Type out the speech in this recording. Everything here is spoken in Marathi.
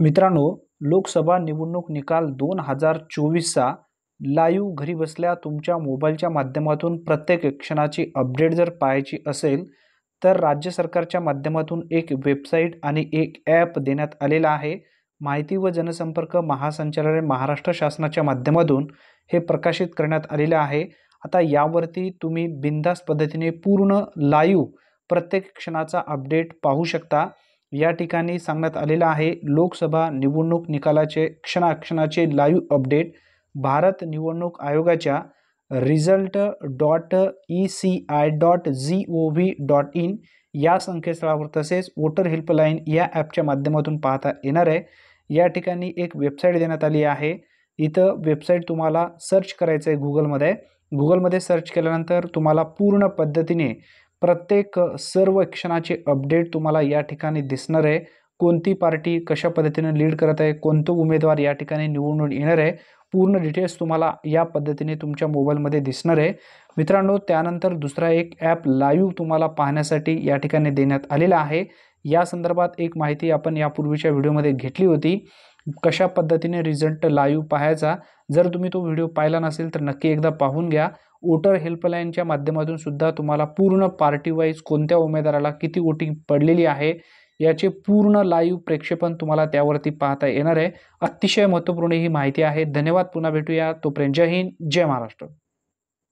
मित्रांनो, लोकसभा निवडणूक निकाल 2024चा लाईव्ह घरी बसल्या तुमच्या मोबाईलच्या माध्यमातून प्रत्येक क्षणाची अपडेट जर पाहायची असेल, तर राज्य सरकारच्या माध्यमातून एक वेबसाईट आणि एक ॲप देण्यात आलेला आहे. माहिती व जनसंपर्क महासंचालनालय महाराष्ट्र शासनाच्या माध्यमातून हे प्रकाशित करण्यात आलेलं आहे. आता यावरती तुम्ही बिनधास्त पद्धतीने पूर्ण लाईव्ह प्रत्येक क्षणाचा अपडेट पाहू शकता. या ठिकाणी सांगण्यात आलेलं आहे, लोकसभा निवडणूक निकालाचे क्षणाक्षणाचे लाईव्ह अपडेट भारत निवडणूक आयोगाच्या result.eci.gov.in या संकेतस्थळावर तसेच वोटर हेल्पलाईन या ॲपच्या माध्यमातून पाहता येणार आहे. या ठिकाणी एक वेबसाईट देण्यात आली आहे. इथं वेबसाईट तुम्हाला सर्च करायचं आहे गुगलमध्ये. गुगलमध्ये सर्च केल्यानंतर तुम्हाला पूर्ण पद्धतीने प्रत्येक सर्व क्षणाचे अपडेट तुम्हाला या ठिकाणी दिसणार आहे. कोणती पार्टी कशा पद्धतीने लीड करत आहे, कोणते उमेदवार या ठिकाणी निवडून येणार आहे, पूर्ण डिटेल्स तुम्हाला या पद्धतीने तुमच्या मोबाईलमध्ये दिसणार आहे. मित्रांनो, त्यानंतर दुसरा एक ॲप लाईव्ह तुम्हाला पाहण्यासाठी या ठिकाणी देण्यात आलेला आहे. या संदर्भात एक माहिती आपण यापूर्वीच्या व्हिडिओमध्ये घेतली होती. कशा पद्धतीने रिझल्ट लाईव्ह पाहायचा. जर तुम्ही तो व्हिडिओ पाहिला नसेल तर नक्की एकदा पाहून घ्या. वोटर हेल्पलाईनच्या माध्यमातून सुद्धा तुम्हाला पूर्ण पार्टी वाईज कोणत्या उमेदवाराला किती वोटिंग पडलेली आहे याचे पूर्ण लाईव्ह प्रक्षेपण तुम्हाला त्यावरती पाहता येणार आहे. अतिशय महत्त्वपूर्ण ही माहिती आहे. धन्यवाद. पुन्हा भेटूया. तोपर्यंत जय हिंद, जय महाराष्ट्र.